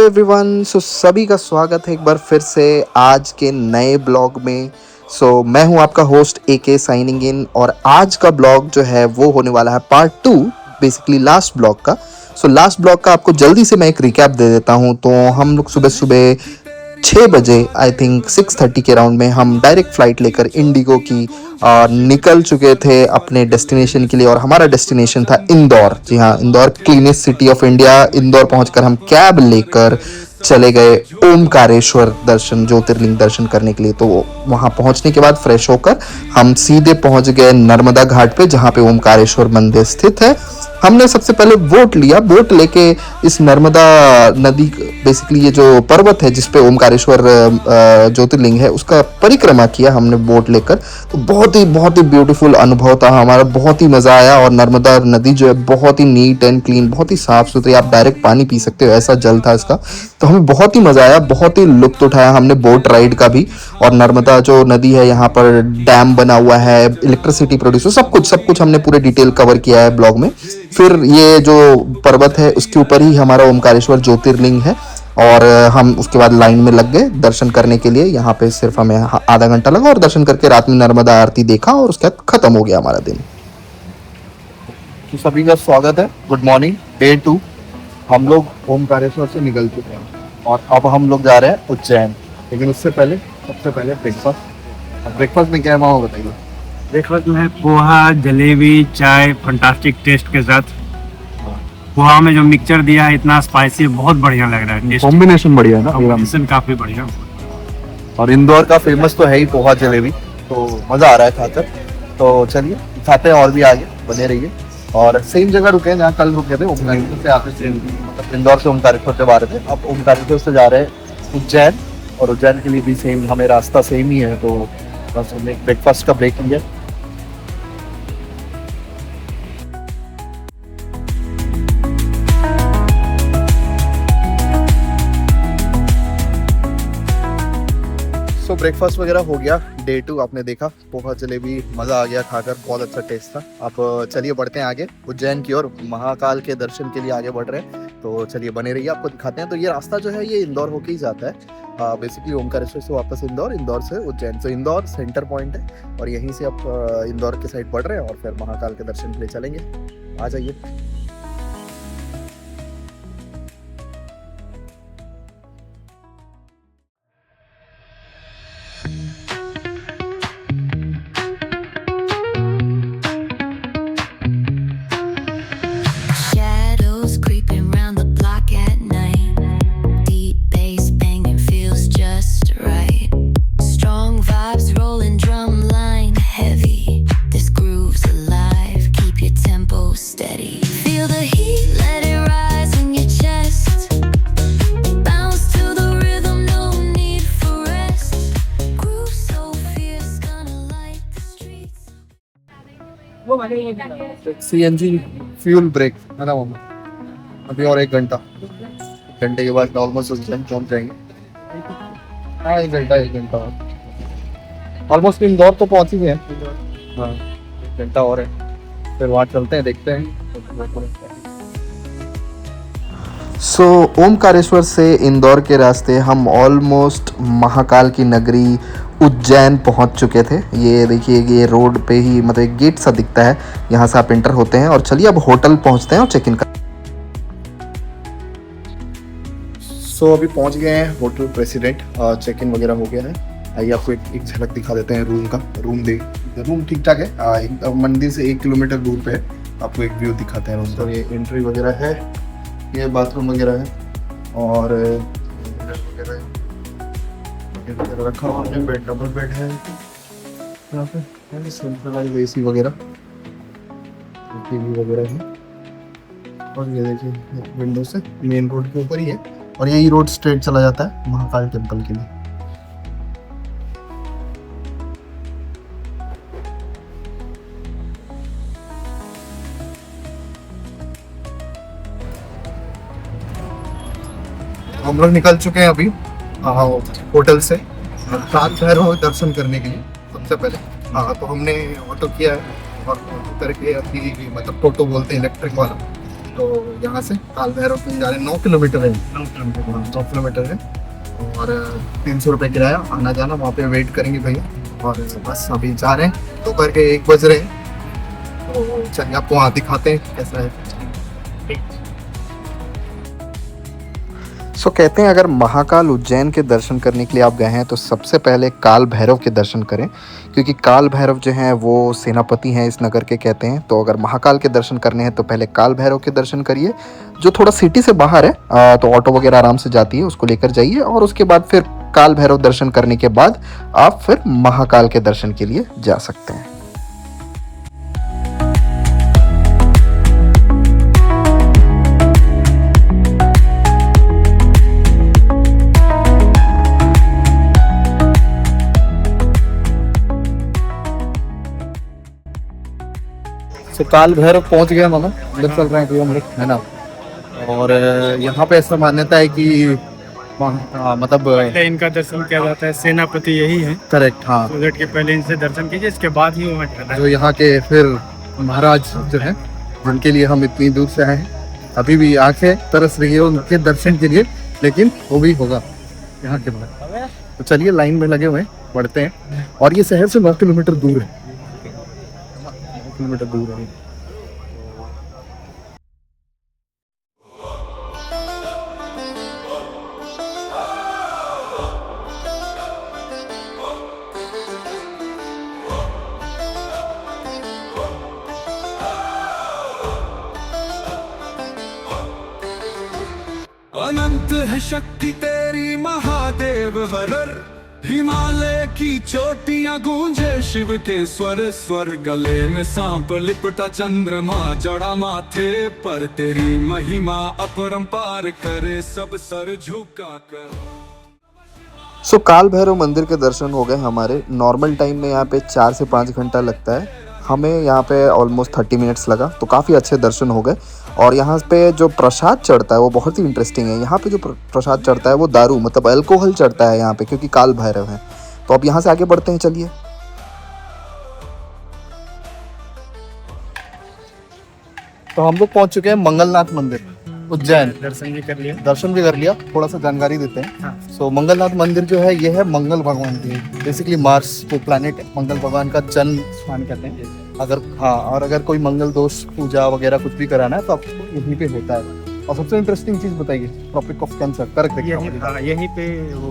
Everyone. सभी का स्वागत है एक बार फिर से आज के नए ब्लॉग में। मैं हूं आपका होस्ट AK साइनिंग इन, और आज का ब्लॉग जो है वो होने वाला है पार्ट 2, बेसिकली लास्ट ब्लॉग का। लास्ट ब्लॉग का आपको जल्दी से मैं एक रिकैप दे देता हूं। तो हम लोग सुबह सुबह 6 बजे, आई थिंक 6:30 के राउंड में, हम डायरेक्ट फ्लाइट लेकर इंडिगो की निकल चुके थे अपने डेस्टिनेशन के लिए। और हमारा डेस्टिनेशन था इंदौर। जी हाँ, Indore, cleanest city of India. Indore पहुंचकर हम कैब लेकर चले गए ओमकारेश्वर दर्शन, ज्योतिर्लिंग दर्शन करने के लिए। तो वहां पहुंचने के बाद फ्रेश होकर हम सीधे पहुंच गए नर्मदा घाट पे, जहां पे ओमकारेश्वर मंदिर स्थित है। हमने सबसे पहले बोट लिया। बोट लेके इस नर्मदा नदी, बेसिकली ये जो पर्वत है जिसपे ओमकारेश्वर ज्योतिर्लिंग है, उसका परिक्रमा किया हमने बोट लेकर। तो बहुत ही ब्यूटीफुल अनुभव था हमारा, बहुत ही मजा आया। और नर्मदा नदी जो है बहुत ही नीट एंड क्लीन, बहुत ही साफ सुथरी, आप डायरेक्ट पानी पी सकते हो, ऐसा जल था इसका। तो हमें बहुत ही मजा आया, बहुत ही लुत्फ उठाया हमने बोट राइड का भी। और नर्मदा जो नदी है, यहाँ पर डैम बना हुआ है, इलेक्ट्रिसिटी प्रोड्यूस, सब कुछ हमने पूरे डिटेल कवर किया है ब्लॉग में। फिर ये जो पर्वत है उसके ऊपर ही हमारा ओमकारेश्वर ज्योतिर्लिंग है। और हम उसके बाद लाइन में लग गए दर्शन करने के लिए। यहाँ पे सिर्फ हमें आधा घंटा लगा, और दर्शन करके रात में नर्मदा आरती देखा, और उसके बाद खत्म हो गया हमारा दिन। तो सभी का स्वागत है। Good morning, day 2। हम लोग ओमकारेश्वर से निकल चुके हैं और अब हम लोग जा रहे हैं उज्जैन। लेकिन उससे पहले सबसे पहले ब्रेकफास्ट। ब्रेकफास्ट में क्या है मामा, बताइए। ब्रेकफास्ट में पोहा, जलेबी, चाय, फंटास्टिक टेस्ट के साथ। पोहा में जो मिक्सचर दिया है इतना स्पाइसी, बहुत बढ़िया लग रहा है। कॉम्बिनेशन बढ़िया है ना, कॉम्बिनेशन काफी बढ़िया। और इंदौर का फेमस तो है ही पोहा जलेबी, तो मजा आ रहा है खाकर। तो चलिए खाते हैं और भी आगे बने रहिए। और सेम जगह रुके हैं जहाँ कल रुके थे, ओमकारेश्वर से आते, मतलब इंदौर से ओमकारेश्वर से आ रहे थे। अब ओमकारेश्वर से जा रहे हैं उज्जैन, और उज्जैन के लिए भी सेम हमें रास्ता सेम ही है। तो बस हमने ब्रेकफास्ट का ब्रेक लिया। ब्रेकफास्ट वगैरह हो गया। डे 2 आपने देखा, पोहा जलेबी, मज़ा आ गया खाकर, बहुत अच्छा टेस्ट था। अब चलिए बढ़ते हैं आगे उज्जैन की ओर, महाकाल के दर्शन के लिए आगे बढ़ रहे हैं। तो चलिए बने रहिए, आपको दिखाते हैं। तो ये रास्ता जो है ये इंदौर होके ही जाता है, बेसिकली ओमकारेश्वर से वापस इंदौर, इंदौर से उज्जैन। तो इंदौर सेंटर पॉइंट है, और यहीं से आप इंदौर के साइड बढ़ रहे हैं, और फिर महाकाल के दर्शन के लिए चलेंगे। आ जाइए। CNG फ्यूल ब्रेक है ना मामा। अभी और 1 घंटे के बाद ऑलमोस्ट उज्जैन पहुंच जाएंगे। हाँ, 1 घंटा ऑलमोस्ट इंदौर तो पहुंच ही गए हैं। हाँ, 1 घंटा और है, फिर वहाँ चलते हैं, देखते हैं। ओमकारेश्वर से इंदौर के रास्ते हम ऑलमोस्ट महाकाल की नगरी उज्जैन पहुंच चुके थे। ये देखिए, ये रोड पे ही मतलब एक गेट सा दिखता है, यहाँ से आप एंटर होते हैं। और चलिए अब होटल पहुंचते हैं और चेक इन कर। अभी पहुंच गए हैं होटल प्रेसिडेंट, चेक इन वगैरह हो गया है। आइए आपको एक झलक दिखा देते हैं रूम का। रूम ठीक ठाक है, मंदिर से 1 किलोमीटर दूर पे है। आपको एक व्यू दिखाते हैं रूम का। ये एंट्री वगैरह है, ये बाथरूम वगैरह है, और रखा हुआ है। बेड, डबल बेड है यहाँ पे, सेंट्रलाइज AC वगैरह, टीवी वगैरह है। और ये देखिए विंडो से मेन रोड के ऊपर ही है, और यही रोड स्ट्रेट चला जाता है महाकाल टेम्पल के लिए। हम लोग निकल चुके हैं अभी होटल से काल भैरव दर्शन करने के लिए। सबसे पहले तो हमने ऑटो किया है, और ऑटो करके अभी मतलब टोटो बोलते हैं इलेक्ट्रिक वाला, तो यहाँ से काल भैरव के जा रहे हैं, 9 किलोमीटर है, 9 किलोमीटर है। और 300 रुपये किराया आना जाना, वहाँ पे वेट करेंगे भैया। और बस अभी जा रहे हैं, दोपहर के 1 बज रहे हैं। तो चलिए आपको वहाँ दिखाते हैं कैसा है। सो कहते हैं अगर महाकाल उज्जैन के दर्शन करने के लिए आप गए हैं तो सबसे पहले काल भैरव के दर्शन करें, क्योंकि काल भैरव जो हैं वो सेनापति हैं इस नगर के कहते हैं। तो अगर महाकाल के दर्शन करने हैं तो पहले काल भैरव के दर्शन करिए, जो थोड़ा सिटी से बाहर है। तो ऑटो वगैरह आराम से जाती है, उसको लेकर जाइए और उसके बाद फिर काल भैरव दर्शन करने के बाद आप फिर महाकाल के दर्शन के लिए जा सकते हैं। तो काल भैरव पहुंच गए मामा, अंदर चल रहे हैं कि हम लोग, है ना। और यहाँ पे ऐसा मान्यता है कि मतलब पहले इनका दर्शन किया जाता है, सेनापति यही है। करेक्ट, हाँ। सूरज के पहले इनसे दर्शन कीजिए, इसके बाद ही वहाँ जाना है। जो यहाँ के फिर महाराज जो है, जिनके लिए हम इतनी दूर से आए हैं, अभी भी आंखें तरस रही है उनके दर्शन के लिए, लेकिन वो भी होगा यहाँ के बाद। तो चलिए लाइन में लगे हुए हैं, बढ़ते हैं। और ये शहर से 9 किलोमीटर दूर है, 9 किलोमीटर दूर है। अनंत है शक्ति तेरी महादेव वरर, हिमालय की चोटियां गूंजे शिव के स्वर स्वर। गले में सांप लिपटा चंद्रमा, जड़ा माथे पर तेरी महिमा अपरंपार करे सब सर झुका कर। सो काल भैरव मंदिर के दर्शन हो गए हमारे। नॉर्मल टाइम में यहाँ पे 4 से 5 घंटा लगता है, हमें यहाँ पे ऑलमोस्ट 30 मिनट्स लगा। तो काफ़ी अच्छे दर्शन हो गए। और यहाँ पे जो प्रसाद चढ़ता है वो बहुत ही इंटरेस्टिंग है। यहाँ पे जो प्रसाद चढ़ता है वो दारू मतलब अल्कोहल चढ़ता है यहाँ पे, क्योंकि काल भैरव है। तो अब यहाँ से आगे बढ़ते हैं, चलिए। तो हम लोग पहुंच चुके हैं मंगलनाथ मंदिर उज्जैन। दर्शन भी कर लिया। दर्शन भी कर लिया, थोड़ा सा जानकारी देते हैं। हाँ। सो मंगलनाथ मंदिर जो है ये है मंगल भगवान की, बेसिकली मार्स को प्लैनेट मंगल भगवान का जन्म स्थान कहते हैं। अगर और अगर कोई मंगल दोष पूजा वगैरह कुछ भी कराना है तो आपको यहीं पे होता है। और सबसे इंटरेस्टिंग चीज बताइए, ट्रॉपिक ऑफ कैंसर, कर्क रेखा, यहीं पे वो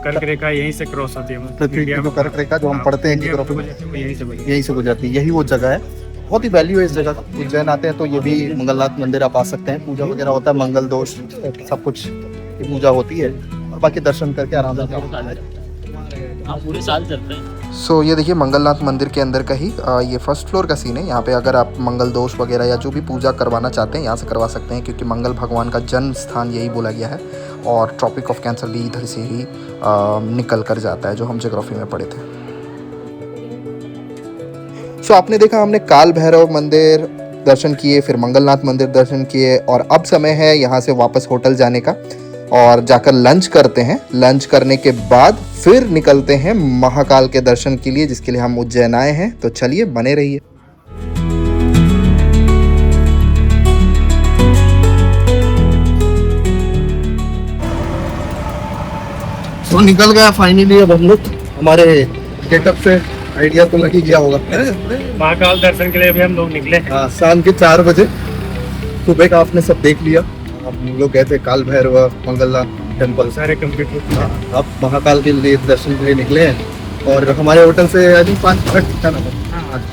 कर्क रेखा यहीं से क्रॉस होती है। पृथ्वी की जो कर्क रेखा जो हम पढ़ते हैं यहीं से गुजरती है, यही वो जगह है। बहुत ही वैल्यू है इस जगह का। उज्जैन आते हैं तो ये भी मंगलनाथ मंदिर आप आ सकते हैं। पूजा वगैरह होता है, मंगल दोष सब कुछ की पूजा होती है। और बाकी दर्शन करके आराम से आप पूरे साल चलते हैं। सो ये देखिए मंगलनाथ मंदिर के अंदर का ही ये फर्स्ट फ्लोर का सीन है। यहाँ पे अगर आप मंगल दोष वगैरह या जो भी पूजा करवाना चाहते हैं यहाँ से करवा सकते हैं, क्योंकि मंगल भगवान का जन्म स्थान यही बोला गया है। और ट्रॉपिक ऑफ कैंसर भी इधर से ही निकल कर जाता है, जो हम ज्योग्राफी में पढ़े थे। सो आपने देखा, हमने काल भैरव मंदिर दर्शन किए, फिर मंगलनाथ मंदिर दर्शन किए, और अब समय है यहाँ से वापस होटल जाने का और जाकर लंच करते हैं। लंच करने के बाद फिर निकलते हैं महाकाल के दर्शन के लिए, जिसके लिए हम उज्जैन आए हैं। तो चलिए, बने रहिए। तो निकल गया फाइनली। अब हम लोग हमारे गेटअप से आइडिया तो लग ही गया होगा। महाकाल दर्शन के लिए भी हम लोग निकले। हाँ, शाम के 4 बजे। सुबह का आपने सब देख लिया। हम लोग गए थे काल भैरव मंगलनाथ टेम्पल, सारे कंप्लीट। अब महाकाल के लिए दर्शन के लिए निकले हैं। और हमारे होटल से आई थिंक 5 मिनट था ना,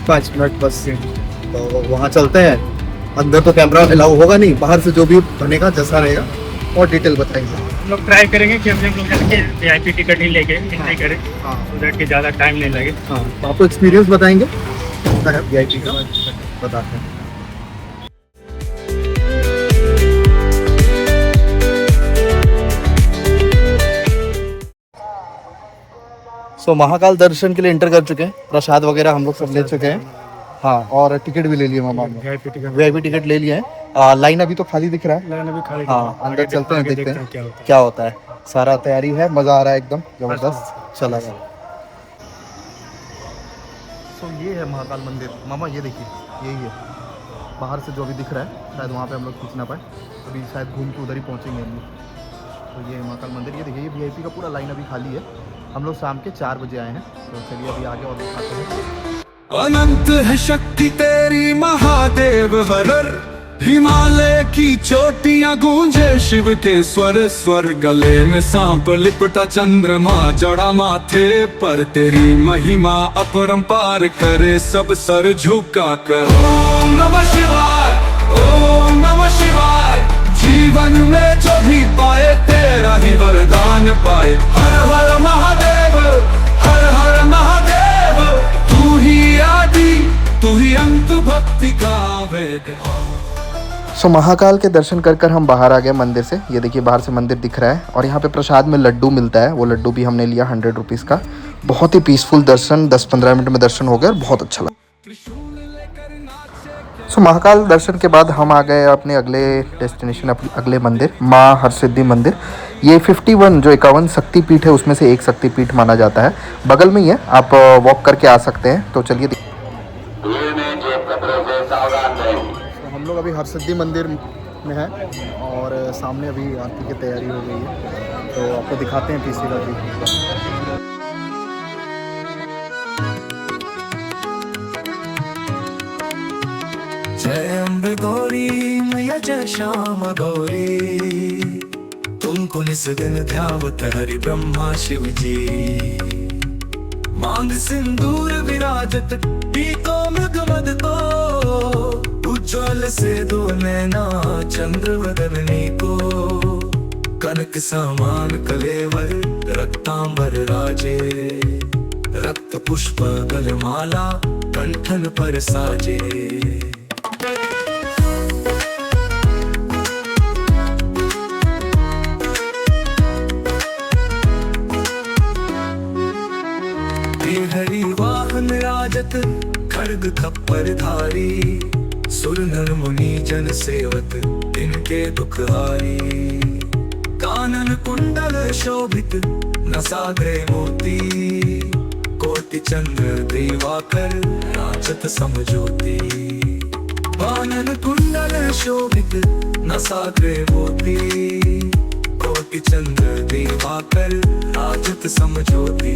5 मिनट बस। तो वहाँ चलते हैं। अंदर तो कैमरा अलाउ होगा नहीं, बाहर से जो भी बनेगा जैसा रहेगा और डिटेल बताएंगे। हम लोग ट्राई करेंगे कि हम लोग VIP टिकट ही लेके एंट्री करें, so that कि ज़्यादा टाइम नहीं लगे। हाँ, तो आपको एक्सपीरियंस बताएंगे VIP का, बताते हैं। सो महाकाल दर्शन के लिए एंटर कर चुके हैं। प्रसाद वगैरह हम लोग सब ले चुके हैं। हाँ, और टिकट भी ले लिए मामा ने, VIP टिकट VIP टिकट ले लिए हैं। लाइन अभी तो खाली दिख रहा है। लाइन अभी खाली। हाँ, अंदर चलते हैं, आगे देखते हैं क्या होता है। क्या होता है। सारा तैयारी है, मजा आ रहा है, एकदम जबरदस्त चला गया। तो ये है महाकाल मंदिर मामा, ये देखिए, यही है। बाहर से जो अभी दिख रहा है शायद वहाँ पे हम लोग खींच ना पाए, अभी शायद घूम के उधर ही पहुँचेंगे हम लोग। तो ये महाकाल मंदिर, ये देखिए ये VIP का पूरा लाइन अभी खाली है। हम लोग शाम के 4 बजे आए हैं, तो चलिए अभी आगे और दिखाते हैं। अनंत है शक्ति तेरी महादेव हरर, हिमालय की चोटियां गूंजे शिव के स्वर स्वर, गले में सांप लिपटा चंद्रमा जड़ा माथे पर, तेरी महिमा अपरंपार करे सब सर झुका कर। ओम नमः शिवाय, ओम नमः शिवाय, जीवन में जो भी पाए तेरा ही वरदान पाए। हर हर महादेव, हर हर महादेव, तू ही आदि तू ही अंत, भक्ति का वेद। सो महाकाल के दर्शन कर कर हम बाहर आ गए मंदिर से। ये देखिए बाहर से मंदिर दिख रहा है और यहाँ पे प्रसाद में लड्डू मिलता है, वो लड्डू भी हमने लिया 100 रुपीज़ का। बहुत ही पीसफुल दर्शन, 10-15 मिनट में दर्शन हो गया और बहुत अच्छा लगा। सो महाकाल दर्शन के बाद हम आ गए अपने अगले डेस्टिनेशन, अगले मंदिर माँ हरसिद्धि मंदिर। ये 51 जो 51 शक्तिपीठ है उसमें से एक शक्तिपीठ माना जाता है। बगल में ही है, आप वॉक करके आ सकते हैं। तो चलिए तो हम लोग अभी हरसिद्धि मंदिर में हैं और सामने अभी आरती की तैयारी हो गई है, तो आपको दिखाते हैं पीछे का व्यू। जय अम्बे गौरी मैया, जय श्याम गौरी, तुमको निस दिन ध्यावत हरि ब्रह्मा शिव जी। मांग सिंदूर विराजत पीतो मृग मद को, उज्ज्वल से दो नैना चंद्र वदनी को। कनक समान कलेवर रक्तांबर राजे, रक्त पुष्प गलमाला कंठन पर साजे। हरि वाहन राजत खड्ग खप्पर धारी, सुर नर मुनि जन सेवक इनके दुख हारी। कानन कुंडल शोभित नसाग्रे मोती, कोटि चंद्र दिवाकर नाचत समज्योति। कानन कुंडल शोभित नसाग्रे मोती, कोटि चंद्र दिवाकर नाचत समज्योति।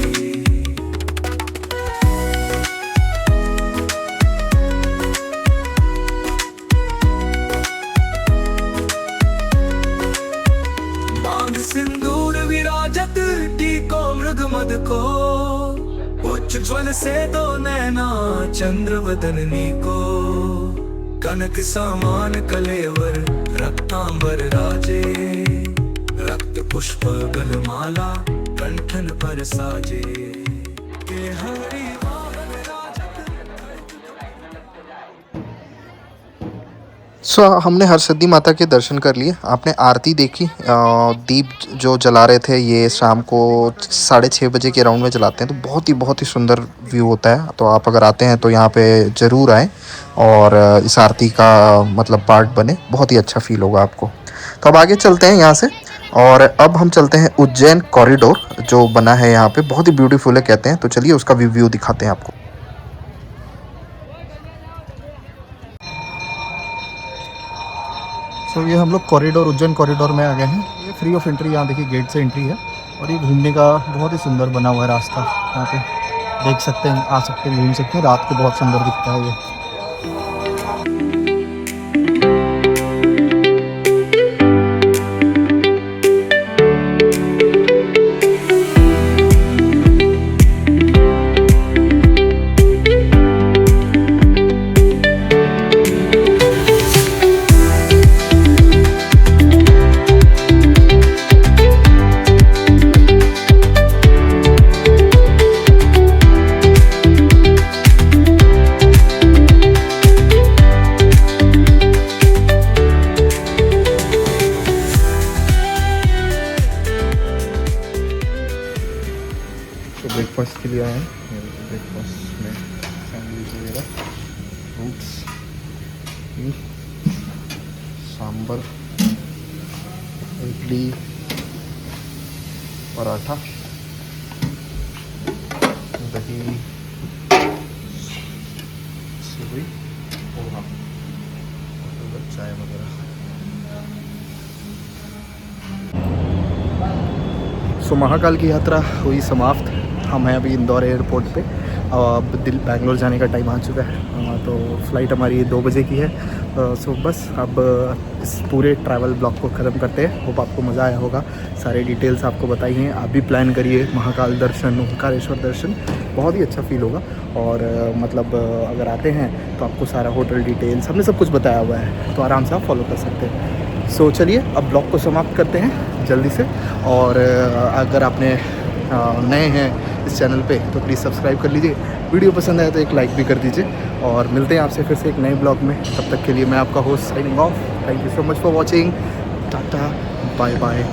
सिंदूर विराजत टीको मृग मद को, उज्ज्वल से दो नैना चंद्र वदनी को। कनक समान कलेवर रक्तांबर राजे, रक्त पुष्प गलमाला कंठन पर साजे। हरि सो हमने हरसिद्धि माता के दर्शन कर लिए। आपने आरती देखी, दीप जो जला रहे थे ये शाम को 6:30 बजे के राउंड में जलाते हैं, तो बहुत ही सुंदर व्यू होता है। तो आप अगर आते हैं तो यहाँ पे ज़रूर आएँ और इस आरती का मतलब पार्ट बने, बहुत ही अच्छा फील होगा आपको। तो अब आगे चलते हैं यहाँ से और अब हम चलते हैं उज्जैन कॉरिडोर जो बना है यहाँ पे, बहुत ही ब्यूटीफुल है कहते हैं। तो चलिए उसका व्यू दिखाते हैं आपको। सो ये हम लोग कॉरिडोर, उज्जैन कॉरिडोर में आ गए हैं। ये फ्री ऑफ एंट्री, यहाँ देखिए गेट से एंट्री है और ये घूमने का बहुत ही सुंदर बना हुआ है रास्ता। यहाँ पे देख सकते हैं, आ सकते हैं, घूम सकते हैं। रात को बहुत सुंदर दिखता है ये। ब्रेकफास्ट के लिए आए हैं। ब्रेकफास्ट में सैंडविच वगैरह, फ्रूट्स, सांबर, इडली, पराठा, दही, सेवई, पोहा। उधर चाय वगैरह। सो महाकाल की यात्रा हुई समाप्त। हम हैं अभी इंदौर एयरपोर्ट पे। अब बैंगलोर जाने का टाइम आ चुका है। तो फ़्लाइट हमारी 2 बजे की है। सो बस अब इस पूरे ट्रैवल ब्लॉग को ख़त्म करते हैं। होप आपको मज़ा आया होगा। सारे डिटेल्स आपको बताई हैं। आप भी प्लान करिए महाकाल दर्शन, ओंकारेश्वर दर्शन, बहुत ही अच्छा फील होगा। और मतलब अगर आते हैं तो आपको सारा होटल डिटेल्स हमने सब कुछ बताया हुआ है, तो आराम से आप फॉलो कर सकते हैं। सो चलिए अब ब्लॉग को समाप्त करते हैं जल्दी से। और अगर आपने नए हैं इस चैनल पे तो प्लीज़ सब्सक्राइब कर लीजिए। वीडियो पसंद आए तो एक लाइक भी कर दीजिए। और मिलते हैं आपसे फिर से एक नए ब्लॉग में। तब तक के लिए मैं आपका host signing off. Thank you so much for watching. Tata, bye bye.